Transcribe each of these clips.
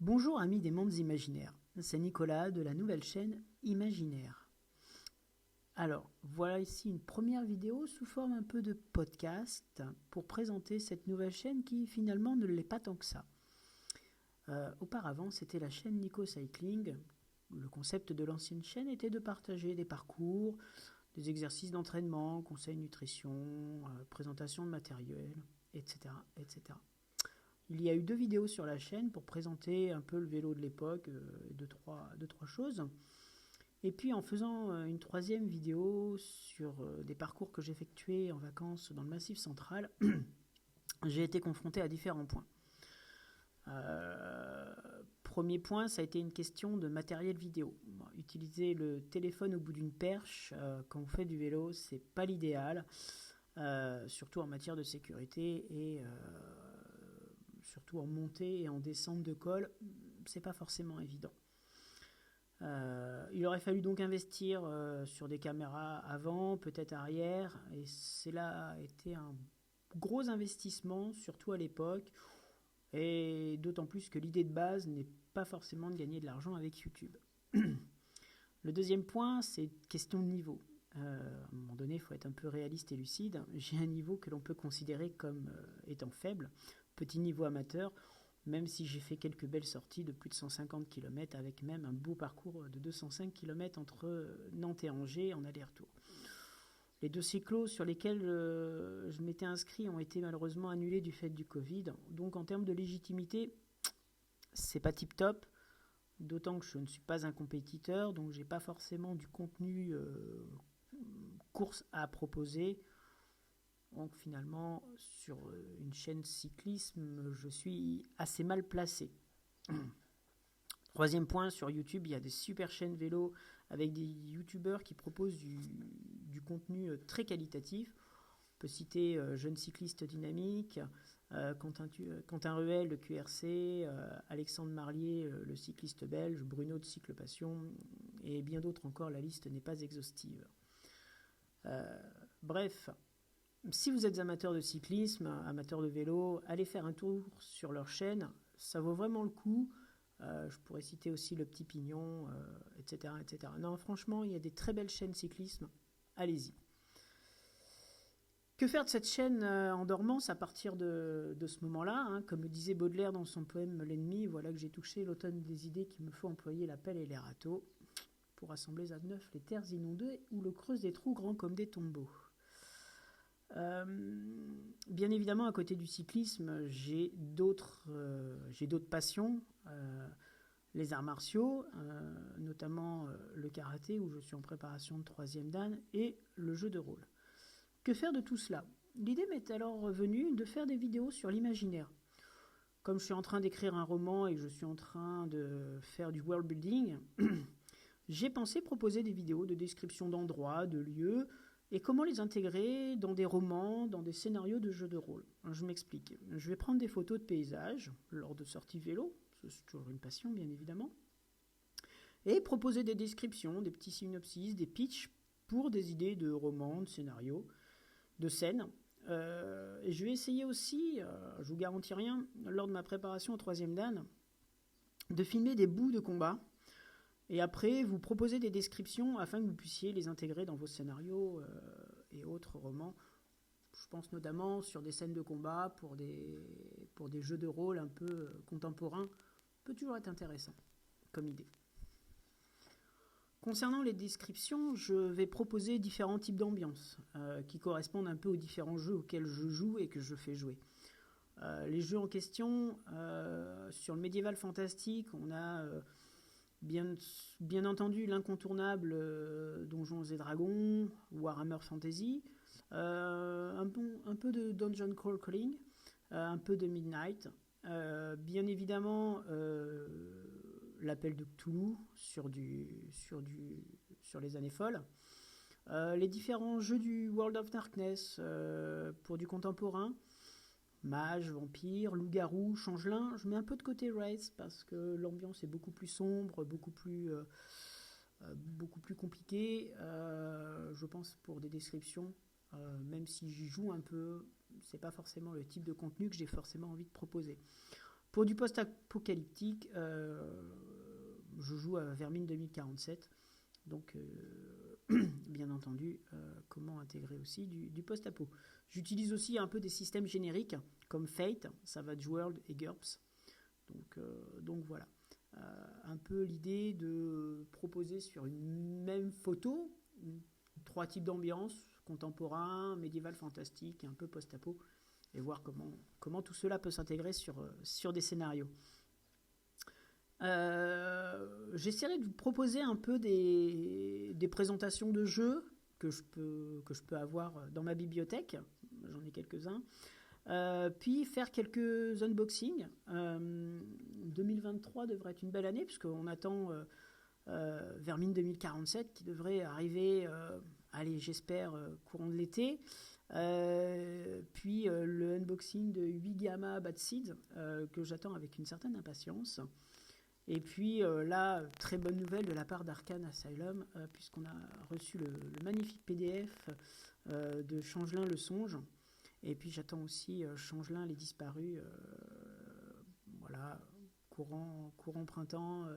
Bonjour amis des mondes imaginaires, c'est Nicolas de la nouvelle chaîne Imaginaire. Alors, voilà ici une première vidéo sous forme un peu de podcast pour présenter cette nouvelle chaîne qui finalement ne l'est pas tant que ça. Auparavant, c'était la chaîne Nico Cycling. Le concept de l'ancienne chaîne était de partager des parcours, des exercices d'entraînement, conseils nutrition, présentation de matériel, etc., etc. Il y a eu 2 vidéos sur la chaîne pour présenter un peu le vélo de l'époque, deux, trois choses. Et puis en faisant une 3e vidéo sur des parcours que j'effectuais en vacances dans le Massif central, j'ai été confronté à différents points. Premier point, ça a été une question de matériel vidéo. Utiliser le téléphone au bout d'une perche quand on fait du vélo, c'est pas l'idéal, surtout en matière de sécurité et surtout en montée et en descente de col, c'est pas forcément évident. Il aurait fallu donc investir sur des caméras avant, peut-être arrière, et cela a été un gros investissement, surtout à l'époque, et d'autant plus que l'idée de base n'est pas forcément de gagner de l'argent avec YouTube. Le deuxième point, c'est question de niveau. À un moment donné, il faut être un peu réaliste et lucide. J'ai un niveau que l'on peut considérer comme étant faible, petit niveau amateur, même si j'ai fait quelques belles sorties de plus de 150 km avec même un beau parcours de 205 km entre Nantes et Angers en aller-retour. Les 2 cyclos sur lesquels je m'étais inscrit ont été malheureusement annulés du fait du Covid. Donc en termes de légitimité, c'est pas tip top. D'autant que je ne suis pas un compétiteur, donc j'ai pas forcément du contenu course à proposer. Donc finalement, sur une chaîne cyclisme, je suis assez mal placé. 3e point, sur YouTube, il y a des super chaînes vélo avec des youtubeurs qui proposent du contenu très qualitatif. On peut citer Jeune Cycliste Dynamique, Quentin Ruel, le QRC, Alexandre Marlier, le cycliste belge, Bruno de Cycle Passion, et bien d'autres encore, la liste n'est pas exhaustive. Bref, si vous êtes amateur de cyclisme, amateur de vélo, allez faire un tour sur leur chaîne, ça vaut vraiment le coup. Je pourrais citer aussi Le Petit Pignon, etc., etc. Non, franchement, il y a des très belles chaînes cyclisme, allez-y. Que faire de cette chaîne en dormance à partir de ce moment-là, hein, comme le disait Baudelaire dans son poème L'ennemi, voilà que j'ai touché l'automne des idées qu'il me faut employer la pelle et les râteaux pour assembler à neuf les terres inondées ou le creuse des trous grands comme des tombeaux. Bien évidemment, à côté du cyclisme, j'ai d'autres passions, les arts martiaux, notamment le karaté où je suis en préparation de 3e dan et le jeu de rôle. Que faire de tout cela? L'idée m'est alors revenue de faire des vidéos sur l'imaginaire. Comme je suis en train d'écrire un roman et que je suis en train de faire du world building, j'ai pensé proposer des vidéos de description d'endroits, de lieux, et comment les intégrer dans des romans, dans des scénarios de jeux de rôle. Je m'explique. Je vais prendre des photos de paysages lors de sorties vélo, c'est toujours une passion bien évidemment, et proposer des descriptions, des petits synopsis, des pitchs pour des idées de romans, de scénarios, de scènes. Et je vais essayer aussi, je vous garantis rien, lors de ma préparation au 3e dan, de filmer des bouts de combat et après vous proposer des descriptions afin que vous puissiez les intégrer dans vos scénarios et autres romans. Je pense notamment sur des scènes de combat pour des jeux de rôle un peu contemporains. Peut toujours être intéressant comme idée. Concernant les descriptions, je vais proposer différents types d'ambiances qui correspondent un peu aux différents jeux auxquels je joue et que je fais jouer. Les jeux en question, sur le médiéval fantastique, on a bien entendu l'incontournable Donjons et Dragons, Warhammer Fantasy, un peu de Dungeon Crawling, un peu de Midnight, bien évidemment l'Appel de Cthulhu sur les années folles, les différents jeux du World of Darkness pour du contemporain, mage, vampire, loup-garou, changelin. Je mets un peu de côté Wraith parce que l'ambiance est beaucoup plus sombre, beaucoup plus compliquée. Je pense pour des descriptions, même si j'y joue un peu, c'est pas forcément le type de contenu que j'ai forcément envie de proposer. Pour du post-apocalyptique, je joue à Vermine 2047. Donc, bien entendu, comment intégrer aussi du post-apo. J'utilise aussi un peu des systèmes génériques comme Fate, Savage World et GURPS. Donc voilà. Un peu l'idée de proposer sur une même photo 3 types d'ambiance, contemporain, médiéval, fantastique et un peu post-apo, et voir comment tout cela peut s'intégrer sur des scénarios. J'essaierai de vous proposer un peu des présentations de jeux que je peux avoir dans ma bibliothèque. J'en ai quelques-uns. Puis faire quelques unboxings. 2023 devrait être une belle année puisqu'on attend Vermine 2047 qui devrait arriver, j'espère, courant de l'été. Puis le unboxing de 8 Gamma Bad Seeds que j'attends avec une certaine impatience. Et puis là, très bonne nouvelle de la part d'Arcane Asylum, puisqu'on a reçu le magnifique PDF de Changelin le Songe. Et puis j'attends aussi Changelin les Disparus, courant printemps,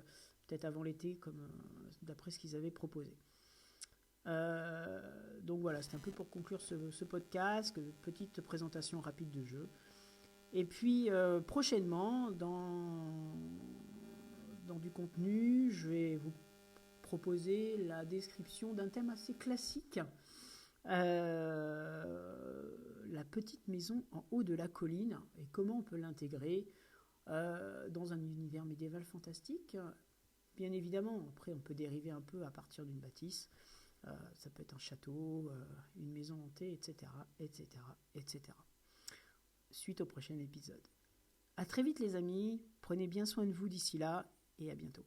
peut-être avant l'été, comme d'après ce qu'ils avaient proposé. Donc voilà, c'est un peu pour conclure ce podcast, petite présentation rapide de jeu. Et puis prochainement, dans du contenu, je vais vous proposer la description d'un thème assez classique, la petite maison en haut de la colline, et comment on peut l'intégrer dans un univers médiéval fantastique. Bien évidemment, après on peut dériver un peu à partir d'une bâtisse, ça peut être un château, une maison hantée, etc., etc., etc. Suite au prochain épisode. À très vite les amis, prenez bien soin de vous d'ici là, et à bientôt.